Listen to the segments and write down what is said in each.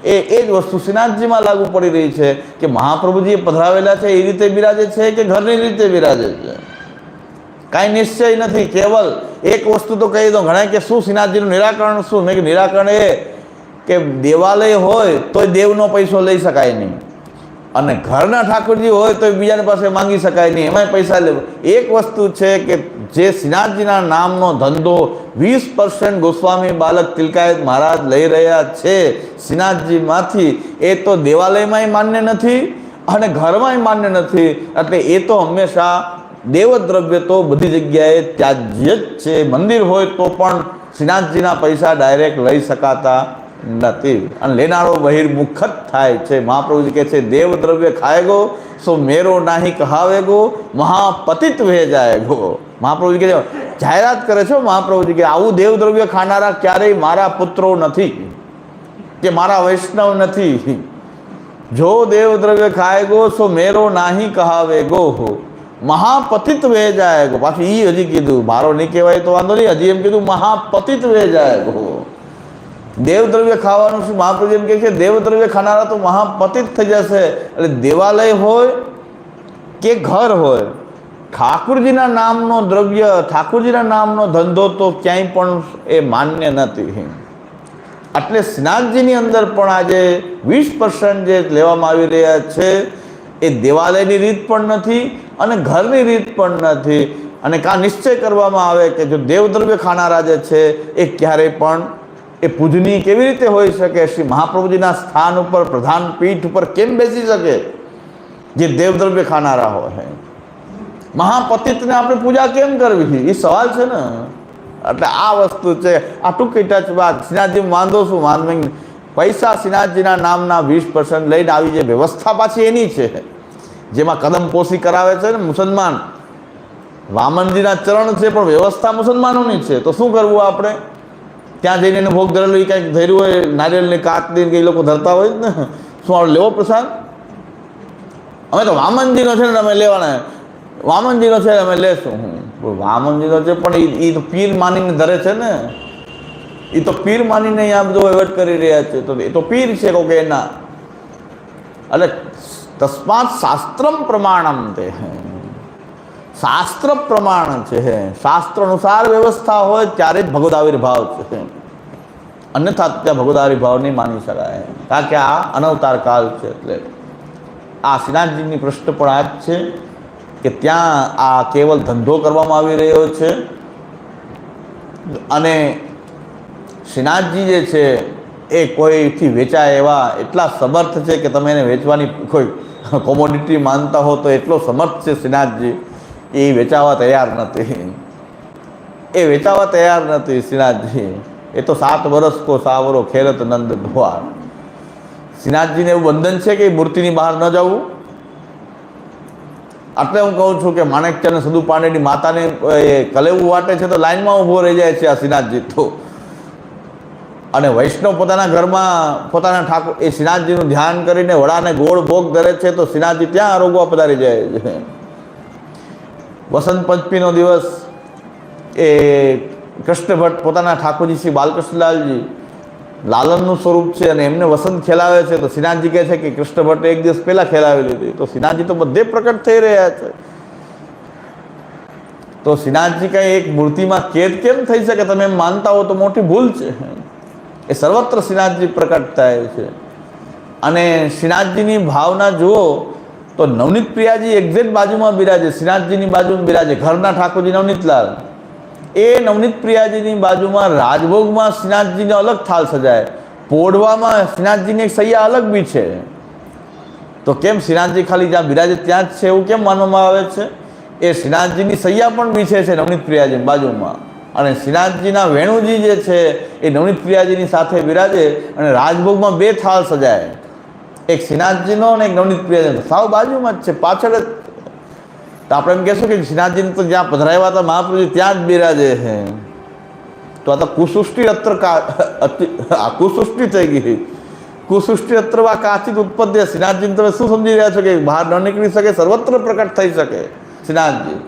એ જ વસ્તુ શ્રીનાથજીમાં લાગુ પડી રહી છે કે મહાપ્રભુજીએ પધરાવેલા છે એ રીતે બિરાજે છે કે ઘરની રીતે બિરાજે છે, કાંઈ નિશ્ચય નથી. કેવલ એક વસ્તુ તો કહી દો, ઘણા કે શું શ્રીનાથજીનું નિરાકરણ શું? મેં કે નિરાકરણ એ કે દેવાલય હોય તો દેવનો પૈસો લઈ શકાય નહીં, અને ઘરના ઠાકોરજી હોય તો બીજાની પાસે માંગી શકાય નહીં, એમાંય પૈસા લેવો. એક વસ્તુ છે કે જે શ્રીનાથજીના નામનો ધંધો 20% ગોસ્વામી બાલક તિલકાયત મહારાજ લઈ રહ્યા છે શ્રીનાથજીમાંથી, એ તો દેવાલયમાંય માન્ય નથી અને ઘરમાંય માન્ય નથી. એટલે એ તો હંમેશા દેવદ્રવ્ય તો બધી જગ્યાએ ત્યાજ્ય જ છે. મંદિર હોય તો પણ શ્રીનાથજીના પૈસા ડાયરેક્ટ લઈ શકાતા નથી, અને લેનારો બહિર્મુખ જ થાય છે. મહાપ્રભુજી કહે છે દેવદ્રવ્ય ખાએગો સો મેરો નાહી કહાવેગો, મહાપતિત વે જાએગો. મહાપ્રભુજી કહે જાહેરાત કરે છે મહાપ્રભુજી કે આવું દેવદ્રવ્ય ખાનારા ક્યારેય મારા પુત્રો નથી કે મારા વૈષ્ણવ નથી. જો દેવદ્રવ્ય ખાએગો સો મેરો નાહી કહાવેગો, મહાપતિત વે જાએગો. પાછું એ હજી કીધું, મારો નહીં કહેવાય તો વાંધો નહીં, હજી એમ કીધું મહાપતિત વે જાએગો. દેવદ્રવ્ય ખાવાનું શું? મહાપ્રભુ એમ કહે છે દેવદ્રવ્ય ખાનારા તો મહાપતિત થઈ જશે. એટલે દેવાલય હોય કે ઘર હોય, ઠાકુરજીના નામનો દ્રવ્ય, ઠાકુરજીના નામનો ધંધો તો ક્યાંય પણ એ માન્ય નથી. એટલે શ્રીનાથજીની અંદર પણ આજે 20% જે લેવામાં આવી રહ્યા છે એ દેવાલયની રીત પણ નથી અને ઘરની રીત પણ નથી. અને કાં નિશ્ચય કરવામાં આવે કે જો દેવદ્રવ્ય ખાનારા જે છે એ ક્યારેય પણ એ પૂજનીય કેવી રીતે હોઈ શકે? શ્રી મહાપ્રભુજીના સ્થાન ઉપર, પ્રધાન પીઠ ઉપર કેમ બેસી શકે જે દેવદ્રવ્ય ખાનારા હોય? મહાપતિતને આપણે પૂજા કેમ કરવી? એ સવાલ છે ને. એટલે આ વસ્તુ છે. આ ટૂંકી ટચ વાત. શ્રીનાથજી વાંધો શું? વાંધો પૈસા શ્રીનાથજીના નામના 20% લઈને આવી જે વ્યવસ્થા પાછી એની છે, જેમાં કદમ પોસી કરાવે છે ને મુસલમાન. વામનજીના ચરણ છે પણ વ્યવસ્થા મુસલમાનોની છે. તો શું કરવું આપણે? ત્યાં જઈને એને ભોગ ધરેલું એ કંઈક ધર્યું હોય, નારિયેલની કાતની એ લોકો ધરતા હોય જ ને. શું આપણે લેવો પ્રસાદ? અમે તો વામનજીનો છે ને અમે લેવાના, વામનજીનો છે અમે લેશું. વામનજીનો છે પણ એ તો પીર માનીને ધરે છે ને, એ તો પીર માનીને અહીંયા બધો વહીવટ કરી રહ્યા છે. તો એ તો પીર છે કે એના. એટલે તસ્માત શાસ્ત્રમ પ્રમાણમ તે, શાસ્ત્ર પ્રમાણ છે. શાસ્ત્ર અનુસાર વ્યવસ્થા હોય ત્યારે જ ભગવદ આવિર્ભાવ છે, અન્યથા ત્યાં ભગવદ આવિર્ભાવ નહીં માની શકાય, કારણ કે આ અનવતાર કાળ છે. એટલે આ શ્રીનાથજીની પ્રશ્ન પણ આ જ છે કે ત્યાં આ કેવલ ધંધો કરવામાં આવી રહ્યો છે, અને શ્રીનાથજી જે છે એ કોઈથી વેચાય એવા એટલા સમર્થ છે કે તમે એને વેચવાની કોઈ કોમોડિટી માનતા હો તો એટલો સમર્થ છે શ્રીનાથજી. એ વેચાવા તૈયાર નથી, એ વેચાવા તૈયાર નથી શ્રીનાથજી. એ તો 7 વર્ષ કો સાવરો ખેરત નંદ દ્વાર. શ્રીનાથજીને એવું બંધન છે કે મૂર્તિની બહાર ન જવું. એટલે હું કહું છું કે માણેકચંદ અને સદુ પાંડેની માતાને કલેવું વાટે છે તો લાઈનમાં ઊભો રહી જાય છે આ શ્રીનાથજી તો. અને વૈષ્ણવ પોતાના ઘરમાં પોતાના ઠાકોર એ શ્રીનાથજીનું ધ્યાન કરીને વડાને ગોળ ભોગ ધરે છે તો શ્રીનાથજી ત્યાં આરોગવા પધારી જાય છે. વસંત પંચમીનો દિવસ એ કૃષ્ણ ભટ્ટ પોતાના ઠાકોરજી શ્રી બાલકૃષ્ણલાલજી લાલનનું સ્વરૂપ છે અને એમને વસંત ખેલાવે છે તો શ્રીનાથજી કહે છે કે કૃષ્ણ ભટ્ટે એક દિવસ પહેલાં ખેલાવી લીધી. તો શ્રીનાથજી તો બધે પ્રકટ થઈ રહ્યા છે. તો શ્રીનાથજી કંઈ એક મૂર્તિમાં કેદ કેમ થઈ શકે? તમે એમ માનતા હો તો મોટી ભૂલ છે. એ સર્વત્ર શ્રીનાથજી પ્રકટ થાય છે. અને શ્રીનાથજીની ભાવના જુઓ તો નવનીત પ્રિયાજી એક્ઝેક્ટ બાજુમાં બિરાજે, શ્રીનાથજીની બાજુમાં બિરાજે. ઘરના ઠાકોરજી નવનીતલાલ, એ નવનીત પ્રિયાજીની બાજુમાં રાજભોગમાં શ્રીનાથજીને અલગ થાળ સજાય, પોઢવામાં શ્રીનાથજીની એક સૈયા અલગ બી છે. તો કેમ શ્રીનાથજી ખાલી જ્યાં બિરાજે ત્યાં જ છે એવું કેમ માનવામાં આવે છે? એ શ્રીનાથજીની સૈયા પણ બીછે છે નવનીત પ્રિયાજીની બાજુમાં. અને શ્રીનાથજીના વેણુજી જે છે એ નવનીત પ્રિયાજીની સાથે બિરાજે અને રાજભોગમાં 2 થાળ સજાય, એક શ્રીનાથજીનો અને એક નવનીત પ્રિયાજીનો. સાવ બાજુમાં જ છે, પાછળ જ. તો આપણે એમ કહેશું કે શ્રીનાથજીને તો જ્યાં પધરાવ્યા હતા મહાપ્રભુજી ત્યાં જ બિરાજે છે. તો આ તો કુસૃષ્ટિ અત્ર કુસૃષ્ટિ થઈ ગઈ. કુસૃષ્ટિ અત્ર વા કાચિત ઉત્પત્તિ. શ્રીનાથજીને તમે શું સમજી રહ્યા છો કે બહાર ન નીકળી શકે, સર્વત્ર પ્રકટ થઈ શકે શ્રીનાથજી?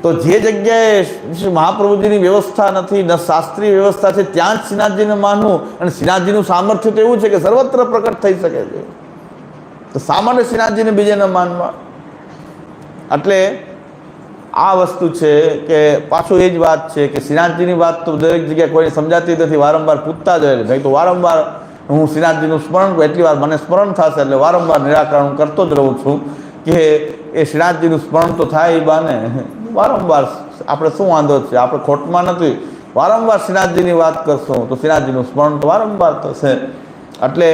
તો જે જગ્યાએ શ્રી મહાપ્રભુજીની વ્યવસ્થા નથી, ન શાસ્ત્રીય વ્યવસ્થા છે, ત્યાં જ શ્રીનાથજીને માનવું. અને શ્રીનાથજીનું સામર્થ્ય તો એવું છે કે સર્વત્ર પ્રકટ થઈ શકે છે, તો શા માટે શ્રીનાથજીને બીજે ન માનવા? એટલે આ વસ્તુ છે કે પાછું એ જ વાત છે કે શ્રીનાથજીની વાત તો દરેક જગ્યાએ કોઈને સમજાતી નથી, વારંવાર પૂછતા જ હોય. ભાઈ તો વારંવાર હું શ્રીનાથજીનું સ્મરણ કરું, એટલી વાર મને સ્મરણ થશે એટલે વારંવાર નિરાકરણ કરતો જ રહું છું કે એ શ્રીનાથજીનું સ્મરણ તો થાય એ બાને વારંવાર. આપણે શું વાંધો છે? આપણે ખોટમાં નથી, વારંવાર શ્રીનાથજીની વાત કરશું તો શ્રીનાથજીનું સ્મરણ તો વારંવાર થશે. એટલે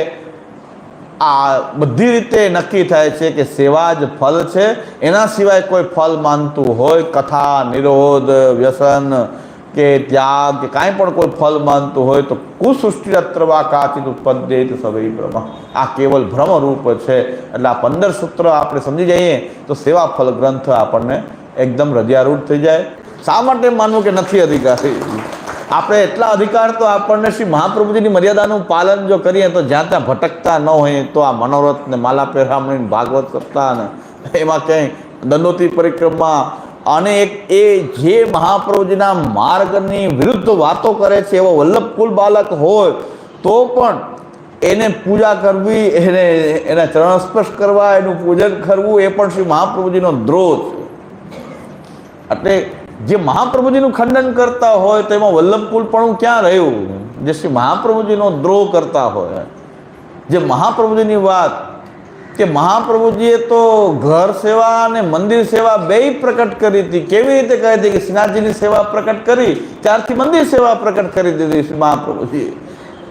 આ બધી રીતે નક્કી થાય છે કે સેવા જ ફલ છે. એના સિવાય કોઈ ફલ માનતું હોય, કથા, નિરોધ, વ્યસન કે ત્યાગ કે કાંઈ પણ કોઈ ફલ માનતું હોય તો કુસૃષ્ટિરત્રવા કાચિત ઉત્પદ્યેત સવૈ બ્રહ્મ. આ કેવલ ભ્રમરૂપ છે. એટલે આ 15 સૂત્ર આપણે સમજી જઈએ તો સેવા ફલ ગ્રંથ આપણને એકદમ હૃદયારૂઢ થઈ જાય. શા માટે માનવું કે નથી અધિકારી? આપણે એટલા અધિકાર તો આપણને શ્રી મહાપ્રભુજીની મર્યાદાનું પાલન જો કરીએ તો જ્યાં ત્યાં ભટકતા ન હોય તો આ મનોરથ ને માલા પેરામણી, ભાગવત સપ્તાહ ને એમાં ક્યાંય દંડોતી પરિક્રમા અને એ જે મહાપ્રભુજીના માર્ગની વિરુદ્ધ વાતો કરે છે એવો વલ્લભ કુલ બાલક હોય તો પણ એને પૂજા કરવી, એના ચરણ સ્પર્શ કરવા, એનું પૂજન કરવું એ પણ શ્રી મહાપ્રભુજીનો દ્રોહ છે. એટલે જે મહાપ્રભુજીનું ખંડન કરતા હોય તો એમાં વલ્લભકુલ પણ ક્યાં રહ્યું? જે શ્રી મહાપ્રભુજીનો દ્રોહ કરતા હોય, જે મહાપ્રભુજીની વાત કે મહાપ્રભુજીએ તો ઘર સેવા અને મંદિર સેવા બેય પ્રકટ કરી હતી. કેવી રીતે કહી હતી કે શ્રીનાથજીની સેવા પ્રકટ કરી ત્યારથી મંદિર સેવા પ્રકટ કરી દીધી શ્રી મહાપ્રભુજીએ.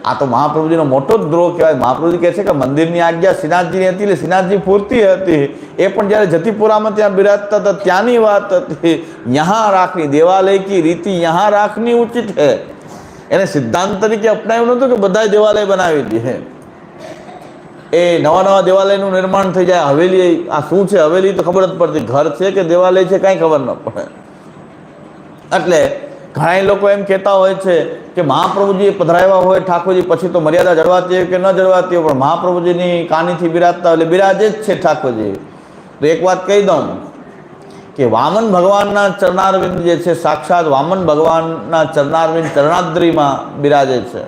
આ તો મહાપ્રભુજીનો મોટો જ દ્રોહ કહેવાય. મહાપ્રભુજી કહે છે કે મંદિરની આજ્ઞા શ્રીનાથજીની હતી એટલે શ્રીનાથજી પૂરતી હતી. એ પણ જ્યારે જતીપુરામાં ત્યાં બિરાજતા હતા ત્યાંની વાત હતી. યહાં રાખની દેવાલય કી રીતિ યહાં રાખની ઉચિત હે. એને સિદ્ધાંત તરીકે અપનાવ્યું નહોતું કે બધાય દેવાલય બનાવી દે. એ નવા નવા દેવાલયનું નિર્માણ થઈ જાય. હવેલી આ શું છે? હવેલી તો ખબર જ પડતી, ઘર છે કે દેવાલય છે કાંઈ ખબર ન પડે. એટલે ઘણા લોકો એમ કહેતા હોય છે કે મહાપ્રભુજી પધરાવ્યા હોય ઠાકોરજી પછી તો મર્યાદા જળવાતી હોય કે ન જળવાતી હોય, પણ મહાપ્રભુજીની કાનીથી બિરાજતા એટલે બિરાજે જ છે ઠાકોરજી. તો એક વાત કહી દઉં કે વામન ભગવાનના ચરણારવિંદ જે છે, સાક્ષાત વામન ભગવાનના ચરણારવિંદ ચરણાદ્રીમાં બિરાજે છે.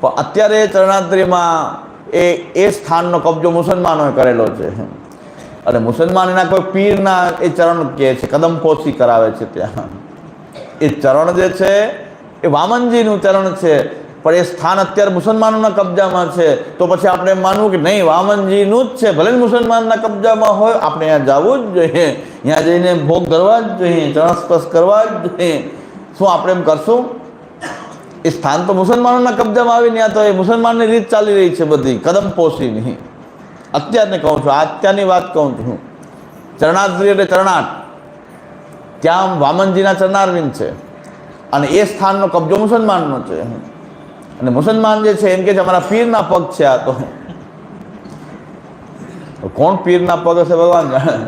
પણ અત્યારે ચરણાદ્રીમાં એ સ્થાનનો કબજો મુસલમાનોએ કરેલો છે. અને મુસલમાન એના કોઈ પીરના એ ચરણ કહે છે, કદમ પોસી કરાવે છે ત્યાં. એ ચરણ જે છે એ વામનજીનું ચરણ છે, પણ એ સ્થાન અત્યારે મુસલમાનોના કબજામાં છે. તો પછી આપણે એમ માનવું કે નહીં, વામનજીનું જ છે, ભલે મુસલમાનના કબજામાં હોય, આપણે ત્યાં જવું જ જોઈએ, ત્યાં જઈને ભોગ ધરવા જ જોઈએ, ચરણ સ્પર્શ કરવા જ જોઈએ. શું આપણે એમ કરશું? એ સ્થાન તો મુસલમાનોના કબજામાં આવીને ત્યાં તો એ મુસલમાનની રીત ચાલી રહી છે બધી, કદમ પોસી નહીં. અત્યારને કહું છું, અત્યારની વાત કહું છું. ચરણાદ્રી એટલે ચરણાટ, ત્યાં વામનજીના ચરણારવિંદ છે અને એ સ્થાનનો કબજો મુસલમાનનો છે. અને મુસલમાન જે છે એમ કે છે અમારા પીરના પગ છે. આ તો કોણ પીરના પગ હશે ભગવાન જાણે.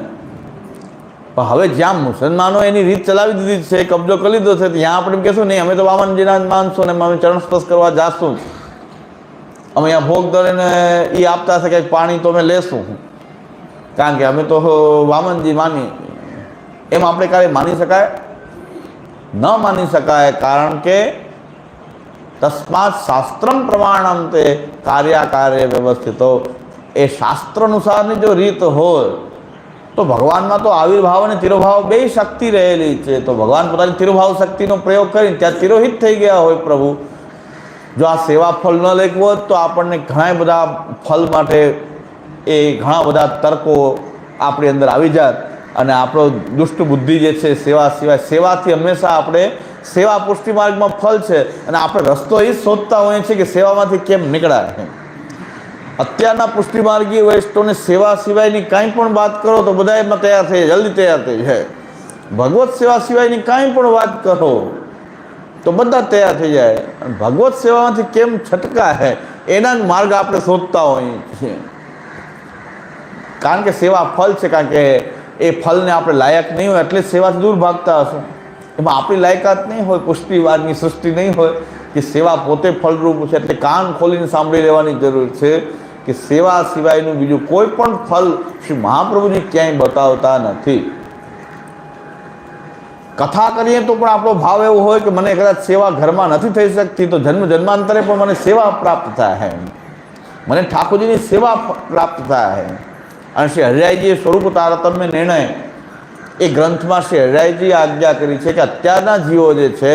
પણ હવે જ્યાં મુસલમાનો એની રીત ચલાવી દીધી છે, કબજો કરી લીધો છે, ત્યાં આપણે એમ કહેશું નહીં અમે તો વામનજીના જ માનશું ને અમે ચરણ સ્પર્શ કરવા જાશું, અમે અહીંયા ભોગ ધરીને એ આપતા હશે કંઈક પાણી તો અમે લેશું, કારણ કે અમે તો વામનજી માની. એમ આપણે ક્યારે માની શકાય? ન માની શકાય. કારણ કે તસ્માત શાસ્ત્રમ પ્રમાણમ તે કાર્યાકાર્ય વ્યવસ્થિતો. એ શાસ્ત્ર અનુસારની જો રીત હોય તો ભગવાનમાં તો આવિર્ભાવ અને તિરોભાવ બે શક્તિ રહેલી છે. તો ભગવાન પોતાની તિરોભાવ શક્તિનો પ્રયોગ કરીને ત્યાં તિરોહિત થઈ ગયા હોય પ્રભુ. જો આ સેવા ફળ ન લેખવું હોત તો આપણને ઘણા બધા ફળ માટે એ ઘણા બધા તર્કો આપણી અંદર આવી જાત અને આપણો દુષ્ટ બુદ્ધિ જે છે સેવા સિવાય, સેવાથી હંમેશા આપણે સેવા પુષ્ટિ માર્ગમાં ફળ છે અને આપણે રસ્તો એ જ શોધતા હોઈએ છીએ કે સેવામાંથી કેમ નીકળાય. અત્યારના પુષ્ટિ માર્ગીય વૈષ્ણવને સેવા સિવાયની કાંઈ પણ વાત કરો તો બધા એમાં તૈયાર થઈ જાય, જલ્દી તૈયાર થઈ જાય. ભગવત સેવા સિવાયની કાંઈ પણ વાત કરો તો બધા તૈયાર થઈ જાય. ભગવત સેવામાંથી કેમ છટકાય એના જ માર્ગ આપણે શોધતા હોઈએ છીએ. કારણ કે સેવા ફળ છે, કારણ કે એ ફળને આપણે લાયક નહીં હોય એટલે સેવાથી દૂર ભાગતા હશું. એમાં આપણી લાયકાત નહીં હોય, પુષ્ટિવાદની સૃષ્ટિ નહીં હોય કે સેવા પોતે ફળરૂપ છે. એટલે કાન ખોલીને સાંભળી લેવાની જરૂર છે કે સેવા સિવાયનું બીજું કોઈ પણ ફળ શ્રી મહાપ્રભુજી ક્યાંય બતાવતા નથી. કથા કરીએ તો પણ આપણો ભાવ એવો હોય કે મને કદાચ સેવા ઘરમાં નથી થઈ શકતી તો જન્મ જન્માંતરે પણ મને સેવા પ્રાપ્ત થાય, મને ઠાકોરજીની સેવા પ્રાપ્ત થાય. અને શ્રી હરિરાયજીએ સ્વરૂપ તારતમ્ય નિર્ણય એ ગ્રંથમાં શ્રી હરિરાયજીએ આજ્ઞા કરી છે કે અત્યારના જીવો જે છે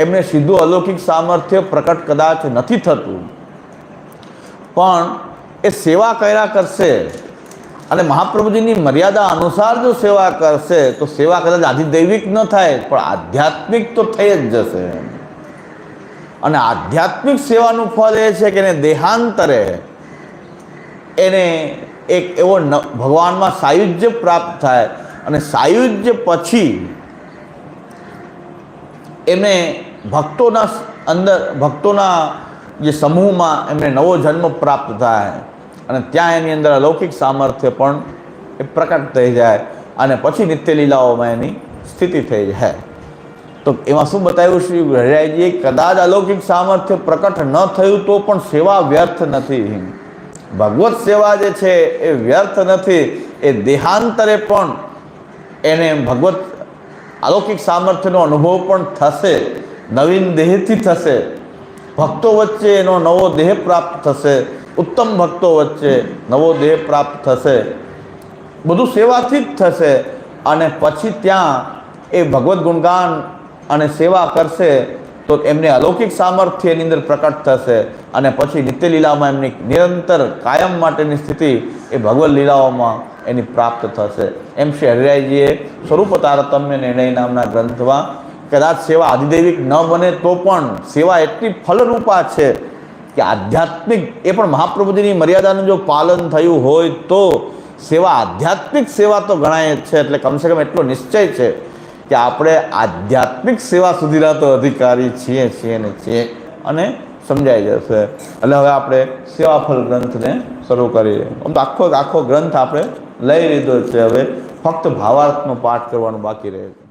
એમને સીધું અલૌકિક સામર્થ્ય પ્રકટ કદાચ નથી થતું, પણ એ સેવા કર્યા કરશે અને મહાપ્રભુજીની મર્યાદા અનુસાર જો સેવા કરશે તો સેવા કદાચ આધિદૈવિક ન થાય પણ આધ્યાત્મિક તો થઈ જ જશે. અને આધ્યાત્મિક સેવાનું ફળ એ છે કે એને દેહાંતરે એને એક એવો ભગવાનમાં સાયુજ્ય પ્રાપ્ત થાય અને સાયુજ્ય પછી એમને ભક્તોના અંદર ભક્તોના જે સમૂહમાં એમને નવો જન્મ પ્રાપ્ત થાય અને ત્યાં એની અંદર અલૌકિક સામર્થ્ય પણ એ પ્રકટ થઈ જાય અને પછી નિત્ય લીલાઓમાં એની સ્થિતિ થઈ જાય. તો એમાં શું બતાવ્યું શ્રી હરિરાયજીએ? કદાચ અલૌકિક સામર્થ્ય પ્રકટ ન થયું તો પણ સેવા વ્યર્થ નથી. ભગવત સેવા જે છે એ વ્યર્થ નથી. એ દેહાંતરે પણ એને ભગવત અલૌકિક સામર્થ્યનો અનુભવ પણ થશે, નવીન દેહથી થશે, ભક્તો વચ્ચે એનો નવો દેહ પ્રાપ્ત થશે, ઉત્તમ ભક્તો વચ્ચે નવો દેહ પ્રાપ્ત થશે, બધું સેવાથી જ થશે. અને પછી ત્યાં એ ભગવદ્ ગુણગાન અને સેવા કરશે તો એમને અલૌકિક સામર્થ્ય એની અંદર પ્રકટ થશે અને પછી નિત્ય લીલામાં એમની નિરંતર કાયમ માટેની સ્થિતિ એ ભગવદ્ લીલાઓમાં એની પ્રાપ્ત થશે. એમ શ્રી હરિરાયજીએ સ્વરૂપ તારતમ્ય નિર્ણય નામના ગ્રંથમાં કદાચ સેવા આધિદૈવિક ન બને તો પણ સેવા એટલી ફલરૂપા છે કે આધ્યાત્મિક એ પણ મહાપ્રભુજીની મર્યાદાનું જો પાલન થયું હોય તો સેવા આધ્યાત્મિક સેવા તો ગણાય છે. એટલે કમસે કમ એટલો નિશ્ચય છે કે આપણે આધ્યાત્મિક સેવા સુધીના તો અધિકારી છીએ ને છીએ અને સમજાઈ જશે. એટલે હવે આપણે સેવાફલ ગ્રંથને શરૂ કરીએ. આમ તો આખો ગ્રંથ આપણે લઈ લીધો છે, હવે ફક્ત ભાવાર્થનો પાઠ કરવાનું બાકી રહે છે.